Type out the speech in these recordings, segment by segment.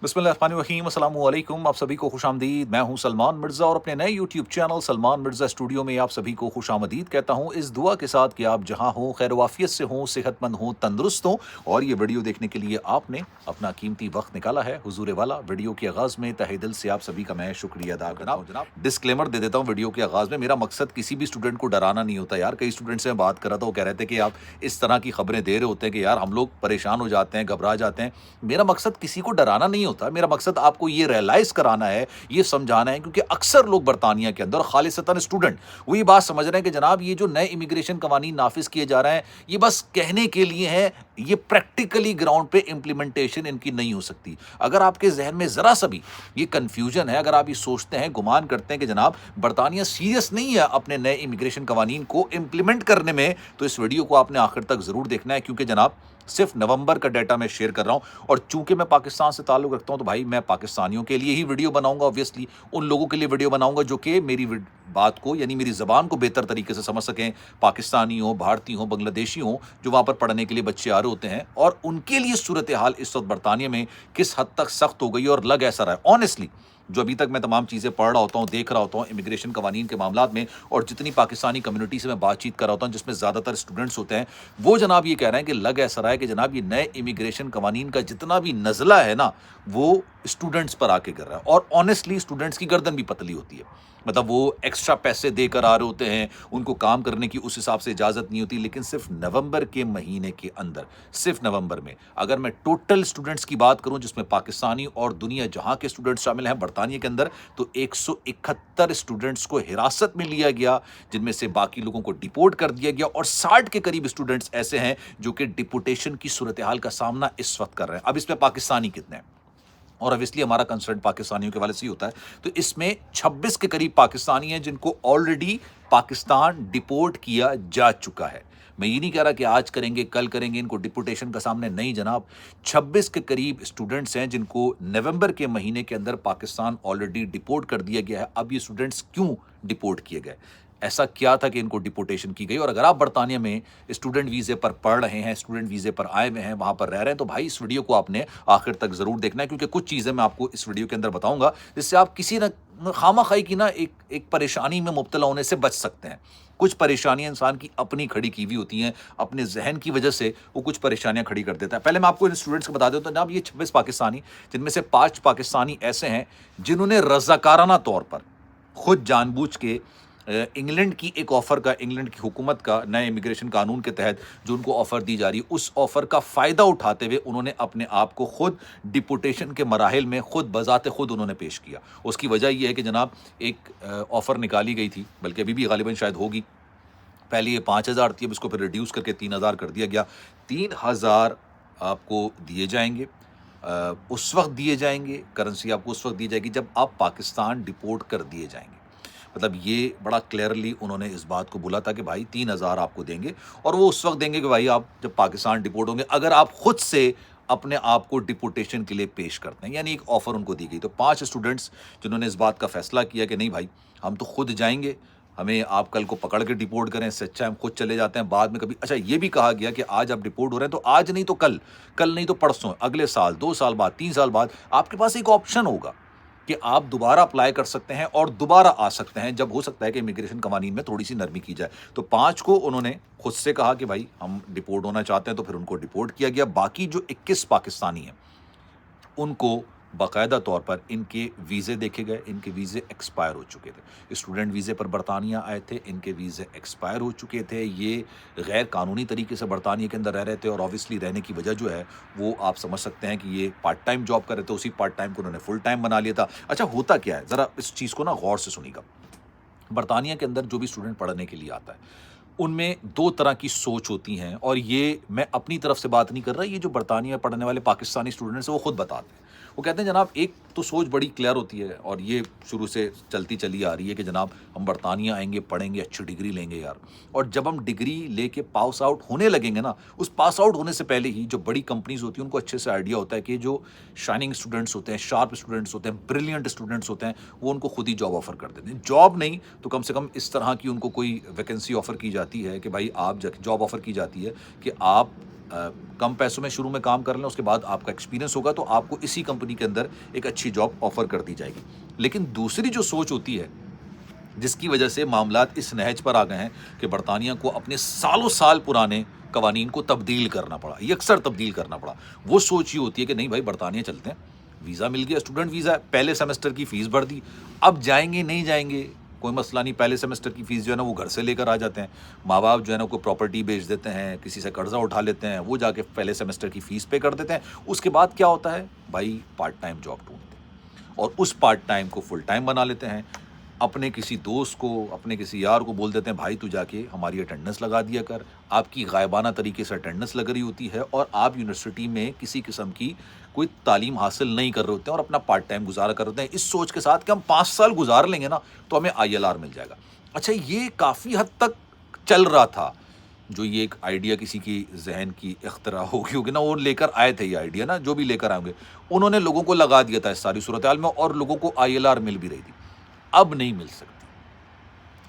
बिस्मिल्लाहिर्रहमानिर्रहीम, अस्सलाम वालेकुम। आप सभी को खुशामदीद। मैं हूं सलमान मिर्ज़ा और अपने नए YouTube channel Salman Mirza studio में आप सभी को खुशामदीद कहता हूं, इस दुआ के साथ कि आप जहां हो खैर वाफियत से हों, सेहतमंद हों, तंदुरुस्त हों। और ये वीडियो देखने के लिए आपने अपना कीमती वक्त निकाला है हुजूर वाला। वीडियो के आगाज़ में तहे दिल से आप सभी का मैं शुक्रिया अदा करता हूं। जनाब, डिस्क्लेमर दे देता हूं वीडियो के आगाज़ में, मेरा मकसद किसी भी स्टूडेंट को डराना नहीं होता यार। कई स्टूडेंट से मैं बात कर रहा था, वो कह रहे थे कि आप इस तरह की खबरें दे रहे होते हैं कि यार हम लोग परेशान हो जाते हैं, घबरा जाते हैं। मेरा मकसद किसी को डराना नहीं होता, मेरा मकसद आपको ये रियलाइज कराना है, ये समझाना है, क्योंकि अक्सर लोग बरतानिया के अंदर खालिसतन स्टूडेंट वो ये बात समझ रहे हैं कि जनाब ये जो नए इमिग्रेशन कवानीन नाफिज किए जा रहे हैं ये बस कहने के लिए हैं, ये प्रैक्टिकली ग्राउंड पे इम्प्लीमेंटेशन इनकी नहीं हो सकती। अगर आपके जहन में जरा सा भी ये कंफ्यूजन है, अगर आप ये सोचते हैं, गुमान करते हैं कि जनाब बरतानिया सीरियस नहीं है अपने नए इमिग्रेशन कवानीन को इम्प्लीमेंट करने में, तो इस वीडियो को आपने आखिर तक जरूर देखना है, क्योंकि जनाब सिर्फ नवंबर का डाटा मैं शेयर कर रहा हूं। और चूंकि मैं पाकिस्तान से ताल्लुक रखता हूं तो भाई मैं पाकिस्तानियों के लिए ही वीडियो बनाऊंगा, ऑब्वियसली उन लोगों के लिए वीडियो बनाऊंगा जो कि मेरी बात को यानी मेरी ज़बान को बेहतर तरीके से समझ सकें। पाकिस्तानी हो, भारतीय हो, बांग्लादेशी हो, जो वहाँ पर पढ़ने के लिए बच्चे आ रहे होते हैं, और उनके लिए सूरत हाल इस वक्त बरतानिया में किस हद तक सख्त हो गई और लग ऐसा रहा है। ऑनेस्टली जो अभी तक मैं तमाम चीज़ें पढ़ रहा होता हूँ, देख रहा होता हूँ इमिग्रेशन कवानीन के मामलात में, और जितनी पाकिस्तानी कम्युनिटी से मैं बातचीत कर रहा होता हूँ जिसमें ज़्यादातर स्टूडेंट्स होते हैं, वो जनाब ये कह रहे हैं कि लग ऐसा रहा है कि जनाब ये नए इमिग्रेशन कवानीन का जितना भी नज़ला है ना, वो स्टूडेंट्स पर आके कर रहा है। और ऑनेस्टली स्टूडेंट्स की गर्दन भी पतली होती है, मतलब वो एक्स्ट्रा पैसे देकर आ रहे होते हैं, उनको काम करने की उस हिसाब से इजाज़त नहीं होती। लेकिन सिर्फ नवंबर के महीने के अंदर, सिर्फ नवंबर में अगर मैं टोटल स्टूडेंट्स की बात करूं जिसमें पाकिस्तानी और दुनिया जहां के स्टूडेंट्स शामिल हैं बरतानिया के अंदर, तो 171 स्टूडेंट्स को हिरासत में लिया गया, जिनमें से बाकी लोगों को डिपोर्ट कर दिया गया, और 60 के करीब स्टूडेंट्स ऐसे हैं जो कि डिपोर्टेशन की सूरत हाल का सामना इस वक्त कर रहे हैं। अब इसमें पाकिस्तानी कितने हैं, और ऑब्वियसली हमारा कंसर्न पाकिस्तानियों के वाले से ही होता है, तो इसमें 26 के करीब पाकिस्तानी हैं जिनको ऑलरेडी पाकिस्तान डिपोर्ट किया जा चुका है। मैं ये नहीं कह रहा कि आज करेंगे, कल करेंगे, इनको डिपोर्टेशन का सामने, नहीं जनाब। 26 के करीब स्टूडेंट्स हैं जिनको नवंबर के महीने के अंदर पाकिस्तान ऑलरेडी डिपोर्ट कर दिया गया है। अब ये स्टूडेंट्स क्यों डिपोर्ट किए गए, ऐसा क्या था कि इनको डिपोर्टेशन की गई? और अगर आप बरतानिया में स्टूडेंट वीज़े पर पढ़ रहे हैं, स्टूडेंट वीज़े पर आए हुए हैं, वहाँ पर रह रहे हैं, तो भाई इस वीडियो को आपने आखिर तक ज़रूर देखना है, क्योंकि कुछ चीज़ें मैं आपको इस वीडियो के अंदर बताऊंगा जिससे आप किसी न खामा-खाई की ना एक परेशानी में मुब्तला होने से बच सकते हैं। कुछ परेशानियां इंसान की अपनी खड़ी की हुई होती हैं, अपने जहन की वजह से वो कुछ परेशानियां खड़ी कर देता है। पहले मैं आपको इन स्टूडेंट्स को बता देता हूं, जनाब ये 26 पाकिस्तानी, जिनमें से 5 पाकिस्तानी ऐसे हैं जिन्होंने रज़ाकाराना तौर पर खुद जानबूझ के इंग्लैंड की एक ऑफ़र का, इंग्लैंड की हुकूमत का नए इमिग्रेशन कानून के तहत जो उनको ऑफ़र दी जा रही है, उस ऑफ़र का फ़ायदा उठाते हुए उन्होंने अपने आप को खुद डिपोर्टेशन के मराहिल में खुद बज़ाते खुद उन्होंने पेश किया। उसकी वजह ये है कि जनाब एक ऑफ़र निकाली गई थी, बल्कि अभी भी गालिबन शायद होगी। पहले ये 5,000 थी, अब इसको फिर रिड्यूस करके 3,000 कर दिया गया। 3,000 आपको दिए जाएंगे, उस वक्त दिए जाएंगे, करेंसी आपको उस वक्त दी जाएगी जब आप पाकिस्तान डिपोर्ट कर दिए जाएंगे। मतलब ये बड़ा क्लियरली उन्होंने इस बात को बोला था कि भाई 3,000 आपको देंगे, और वो उस वक्त देंगे कि भाई आप जब पाकिस्तान डिपोर्ट होंगे, अगर आप खुद से अपने आप को डिपोर्टेशन के लिए पेश करते हैं, यानी एक ऑफ़र उनको दी गई। तो 5 स्टूडेंट्स जिन्होंने इस बात का फैसला किया कि नहीं भाई हम तो खुद जाएंगे, हमें आप कल को पकड़ के डिपोर्ट करें, इससे अच्छा हम खुद चले जाते हैं बाद में कभी। अच्छा, ये भी कहा गया कि आज आप डिपोर्ट हो रहे हैं तो आज नहीं तो कल, कल नहीं तो परसों, अगले साल, 2 साल बाद, 3 साल बाद आपके पास एक ऑप्शन होगा कि आप दोबारा अप्लाई कर सकते हैं और दोबारा आ सकते हैं, जब हो सकता है कि इमिग्रेशन कवानीन में थोड़ी सी नरमी की जाए। तो 5 को उन्होंने खुद से कहा कि भाई हम डिपोर्ट होना चाहते हैं, तो फिर उनको डिपोर्ट किया गया। बाकी जो 21 पाकिस्तानी हैं उनको बाकायदा तौर पर इनके वीज़े देखे गए, इनके वीज़े एक्सपायर हो चुके थे। स्टूडेंट वीज़े पर बरतानिया आए थे, इनके वीज़े एक्सपायर हो चुके थे, ये गैर कानूनी तरीके से बरतानिया के अंदर रह रहे थे, और ऑब्वियसली रहने की वजह जो है वो आप समझ सकते हैं कि ये पार्ट टाइम जॉब कर रहे थे, उसी पार्ट टाइम को उन्होंने फुल टाइम बना लिया था। अच्छा, होता क्या है, ज़रा इस चीज़ को ना गौर से सुनिएगा। बरतानिया के अंदर जो भी स्टूडेंट पढ़ने के लिए आता है उनमें 2 तरह की सोच होती हैं, और ये मैं अपनी तरफ से बात नहीं कर रहा, ये जो बरतानिया पढ़ने वाले पाकिस्तानी स्टूडेंट्स हैं वो खुद बताते हैं। वो कहते हैं जनाब एक तो सोच बड़ी क्लियर होती है, और ये शुरू से चलती चली आ रही है कि जनाब हम बरतानिया आएंगे, पढ़ेंगे, अच्छी डिग्री लेंगे यार, और जब हम डिग्री लेके पास आउट होने लगेंगे ना, उस पास आउट होने से पहले ही जो बड़ी कंपनीज होती हैं उनको अच्छे से आइडिया होता है कि जो शाइनिंग स्टूडेंट्स होते हैं, शार्प स्टूडेंट्स होते हैं, ब्रिलियंट स्टूडेंट्स होते हैं, वो उनको खुद ही जॉब ऑफर कर देते हैं। जॉब नहीं तो कम से कम इस तरह की उनको कोई वैकेंसी ऑफर की जाती جاتی ہے کہ بھائی آپ جاب آفر کی جاتی ہے کہ آپ کم پیسوں میں شروع میں کام کر لیں, اس کے بعد آپ کا ایکسپیرینس ہوگا تو آپ کو اسی کمپنی کے اندر ایک اچھی جاب آفر کر دی جائے گی. لیکن دوسری جو سوچ ہوتی ہے جس کی وجہ سے معاملات اس نہج پر آ گئے ہیں کہ برطانیہ کو اپنے سالوں سال پرانے قوانین کو تبدیل کرنا پڑا, یکسر تبدیل کرنا پڑا. وہ سوچ یہ ہوتی ہے کہ نہیں بھائی برطانیہ چلتے ہیں, ویزا مل گیا, اسٹوڈنٹ ویزا, پہلے سیمسٹر کی فیس بھر دی, اب جائیں گے نہیں جائیں گے کوئی مسئلہ نہیں, پہلے سیمسٹر کی فیس جو ہے نا وہ گھر سے لے کر آ جاتے ہیں, ماں باپ جو ہے نا کوئی پراپرٹی بیچ دیتے ہیں, کسی سے قرضہ اٹھا لیتے ہیں, وہ جا کے پہلے سیمسٹر کی فیس پے کر دیتے ہیں. اس کے بعد کیا ہوتا ہے بھائی پارٹ ٹائم جاب ڈھونڈتے ہیں اور اس پارٹ ٹائم کو فل ٹائم بنا لیتے ہیں. اپنے کسی دوست کو, اپنے کسی یار کو بول دیتے ہیں بھائی تو جا کے ہماری اٹینڈنس لگا دیا کر. آپ کی غائبانہ طریقے سے اٹینڈنس لگ رہی ہوتی ہے اور آپ یونیورسٹی میں کسی قسم کی کوئی تعلیم حاصل نہیں کر رہے ہوتے ہیں اور اپنا پارٹ ٹائم گزارا کر رہے ہیں, اس سوچ کے ساتھ کہ ہم 5 سال گزار لیں گے نا تو ہمیں ILR مل جائے گا. اچھا یہ کافی حد تک چل رہا تھا, جو یہ ایک آئیڈیا کسی کی ذہن کی اختراع ہوگی نا, وہ لے کر آئے تھے یہ آئیڈیا نا, جو بھی لے کر آئیں گے انہوں نے لوگوں کو لگا دیا تھا اس ساری صورتحال میں اور لوگوں کو ILR مل بھی رہی تھی. اب نہیں مل سکتی,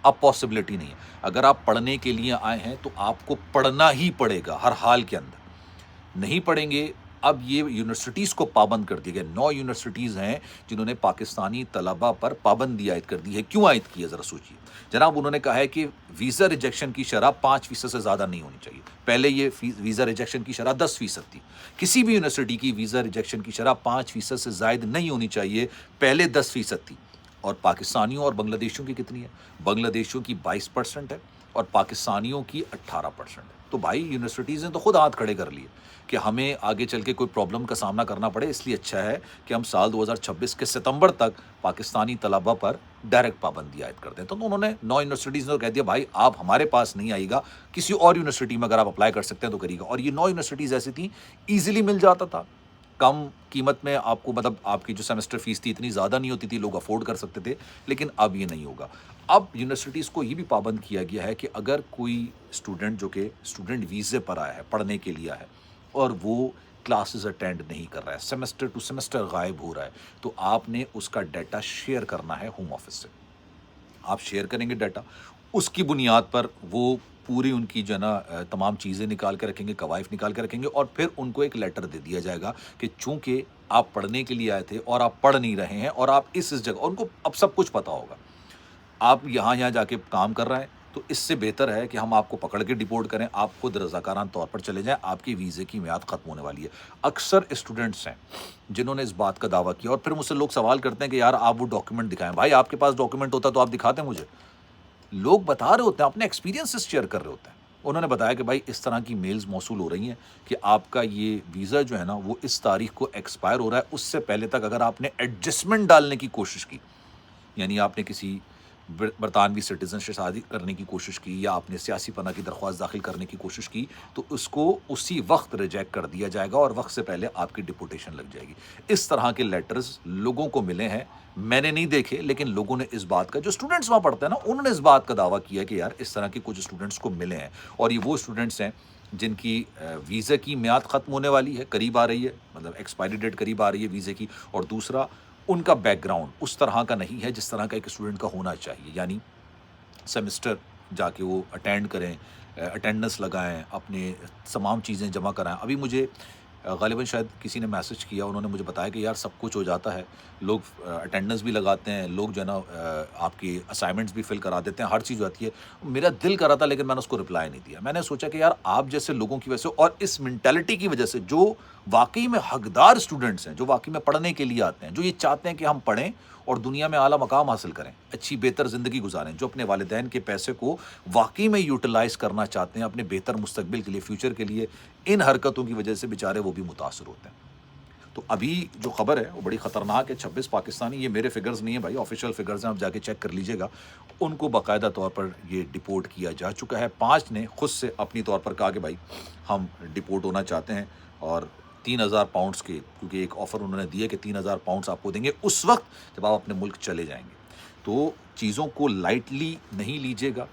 اب پاسبلٹی نہیں ہے. اگر آپ پڑھنے کے لیے آئے ہیں تو آپ کو پڑھنا ہی پڑے گا ہر حال کے اندر, نہیں پڑھیں گے. اب یہ یونیورسٹیز کو پابند کر دیا گیا, 9 یونیورسٹیز ہیں جنہوں نے پاکستانی طلبہ پر پابندی عائد کر دی ہے. کیوں عائد کی ہے ذرا سوچیے جناب. انہوں نے کہا ہے کہ ویزا ریجیکشن کی شرح 5% سے زیادہ نہیں ہونی چاہیے. پہلے یہ ویزا ریجیکشن کی شرح 10% تھی. کسی بھی یونیورسٹی کی ویزا ریجیکشن کی شرح 5% سے زائد نہیں ہونی چاہیے, پہلے 10% تھی. اور پاکستانیوں اور بنگلہ دیشیوں کی کتنی ہے؟ بنگلہ دیشیوں کی 22% ہے اور پاکستانیوں کی 18% ہے. تو بھائی یونیورسٹیز نے تو خود ہاتھ کھڑے کر لیے کہ ہمیں آگے چل کے کوئی پرابلم کا سامنا کرنا پڑے, اس لیے اچھا ہے کہ ہم سال 2026 کے ستمبر تک پاکستانی طلبہ پر ڈائریکٹ پابندی عائد کر دیں. تو انہوں نے 9 یونیورسٹیز نے کہہ دیا بھائی آپ ہمارے پاس نہیں آئے گا, کسی اور یونیورسٹی میں اگر آپ اپلائی کر سکتے ہیں تو کریے گا. اور یہ 9 یونیورسٹیز ایسی تھیں ایزیلی مل جاتا تھا, کم قیمت میں آپ کو, مطلب آپ کی جو سیمسٹر فیس تھی اتنی زیادہ نہیں ہوتی تھی, لوگ افورڈ کر سکتے تھے. لیکن اب یہ نہیں ہوگا. اب یونیورسٹیز کو یہ بھی پابند کیا گیا ہے کہ اگر کوئی اسٹوڈنٹ جو کہ اسٹوڈنٹ ویزے پر آیا ہے, پڑھنے کے لیے ہے, اور وہ کلاسز اٹینڈ نہیں کر رہا ہے, سیمسٹر ٹو سیمسٹر غائب ہو رہا ہے, تو آپ نے اس کا ڈیٹا شیئر کرنا ہے ہوم آفس سے. آپ شیئر کریں گے ڈیٹا, اس کی بنیاد پر وہ پوری ان کی جو ہے نا تمام چیزیں نکال کے رکھیں گے, قوائف نکال کے رکھیں گے, اور پھر ان کو ایک لیٹر دے دیا جائے گا کہ چونکہ آپ پڑھنے کے لیے آئے تھے اور آپ پڑھ نہیں رہے ہیں اور آپ اس جگہ, ان کو اب سب کچھ پتا ہوگا, آپ یہاں جا کے کام کر رہے ہیں, تو اس سے بہتر ہے کہ ہم آپ کو پکڑ کے ڈیپورٹ کریں, آپ خود رضاکارانہ طور پر چلے جائیں, آپ کی ویزے کی میعاد ختم ہونے والی ہے. اکثر اسٹوڈنٹس ہیں جنہوں نے اس بات کا دعویٰ کیا, اور پھر مجھ سے لوگ سوال کرتے ہیں کہ یار آپ وہ ڈاکیومنٹ دکھائیں. بھائی آپ کے پاس ڈاکیومنٹ ہوتا تو آپ دکھاتے مجھے. لوگ بتا رہے ہوتے ہیں, اپنے ایکسپیرینسز شیئر کر رہے ہوتے ہیں. انہوں نے بتایا کہ بھائی اس طرح کی میلز موصول ہو رہی ہیں کہ آپ کا یہ ویزا جو ہے نا وہ اس تاریخ کو ایکسپائر ہو رہا ہے, اس سے پہلے تک اگر آپ نے ایڈجسٹمنٹ ڈالنے کی کوشش کی, یعنی آپ نے کسی برطانوی سٹیزن سے شادی کرنے کی کوشش کی یا آپ نے سیاسی پناہ کی درخواست داخل کرنے کی کوشش کی, تو اس کو اسی وقت ریجیکٹ کر دیا جائے گا اور وقت سے پہلے آپ کی ڈپورٹیشن لگ جائے گی. اس طرح کے لیٹرز لوگوں کو ملے ہیں, میں نے نہیں دیکھے, لیکن لوگوں نے اس بات کا, جو اسٹوڈنٹس وہاں پڑھتے ہیں نا, انہوں نے اس بات کا دعویٰ کیا کہ یار اس طرح کے کچھ اسٹوڈنٹس کو ملے ہیں. اور یہ وہ اسٹوڈنٹس ہیں جن کی ویزا کی میعاد ختم ہونے والی ہے, قریب آ رہی ہے, مطلب ایکسپائری ڈیٹ قریب آ رہی ہے ویزے کی. اور دوسرا, ان کا بیک گراؤنڈ اس طرح کا نہیں ہے جس طرح کا ایک اسٹوڈنٹ کا ہونا چاہیے, یعنی سیمسٹر جا کے وہ اٹینڈ کریں, اٹینڈنس لگائیں, اپنے تمام چیزیں جمع کرائیں. ابھی مجھے غالباً شاید کسی نے میسج کیا, انہوں نے مجھے بتایا کہ یار سب کچھ ہو جاتا ہے, لوگ اٹینڈنس بھی لگاتے ہیں, لوگ جو ہے نا آپ کی اسائنمنٹس بھی فل کرا دیتے ہیں, ہر چیز ہوتی ہے. میرا دل کر رہا تھا لیکن میں نے اس کو رپلائی نہیں دیا. میں نے سوچا کہ یار آپ جیسے لوگوں کی وجہ سے اور اس مینٹیلٹی کی وجہ سے, جو واقعی میں حقدار اسٹوڈنٹس ہیں, جو واقعی میں پڑھنے کے لیے آتے ہیں, جو یہ چاہتے ہیں کہ ہم پڑھیں اور دنیا میں اعلیٰ مقام حاصل کریں, اچھی بہتر زندگی گزاریں, جو اپنے والدین کے پیسے کو واقعی میں یوٹیلائز کرنا چاہتے ہیں اپنے بہتر مستقبل کے لیے, فیوچر کے لیے, ان حرکتوں کی وجہ سے بیچارے وہ بھی متاثر ہوتے ہیں. تو ابھی جو خبر ہے وہ بڑی خطرناک ہے. 26 پاکستانی, یہ میرے فگرز نہیں ہیں بھائی, آفیشیل فگرز ہیں, آپ جا کے چیک کر لیجئے گا, ان کو باقاعدہ طور پر یہ ڈیپورٹ کیا جا چکا ہے. 5 نے خود سے اپنی طور پر کہا کہ بھائی ہم ڈیپورٹ ہونا چاہتے ہیں, اور 3,000 پاؤنڈس کے, کیونکہ ایک آفر انہوں نے دیا کہ 3,000 پاؤنڈس آپ کو دیں گے اس وقت جب آپ اپنے ملک چلے جائیں گے. تو چیزوں کو لائٹلی نہیں لیجیے گا.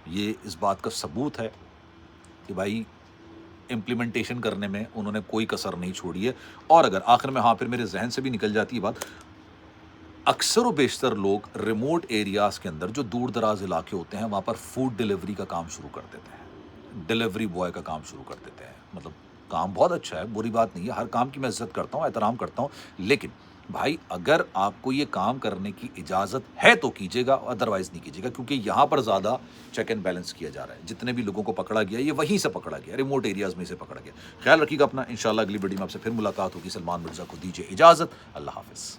یہ اس بات کا ثبوت ہے کہ بھائی امپلیمنٹیشن کرنے میں انہوں نے کوئی کسر نہیں چھوڑی ہے. اور اگر آخر میں, ہاں پھر میرے ذہن سے بھی نکل جاتی ہے بات, اکثر و بیشتر لوگ ریموٹ ایریاز کے اندر جو دور دراز علاقے ہوتے ہیں وہاں پر فوڈ ڈیلیوری کا کام شروع کر دیتے ہیں، ڈیلیوری بوائے کا کام شروع کر دیتے ہیں. مطلب کام بہت اچھا ہے، بری بات نہیں ہے، ہر کام کی میں عزت کرتا ہوں، احترام کرتا ہوں، لیکن بھائی اگر آپ کو یہ کام کرنے کی اجازت ہے تو کیجیے گا، ادروائز نہیں کیجیے گا، کیونکہ یہاں پر زیادہ چیک اینڈ بیلنس کیا جا رہا ہے. جتنے بھی لوگوں کو پکڑا گیا یہ وہیں سے پکڑا گیا، ریموٹ ایریاز میں سے پکڑا گیا. خیال رکھیے گا اپنا. انشاءاللہ اگلی ویڈیو میں آپ سے پھر ملاقات ہوگی. سلمان مرزا کو دیجیے اجازت. اللہ حافظ.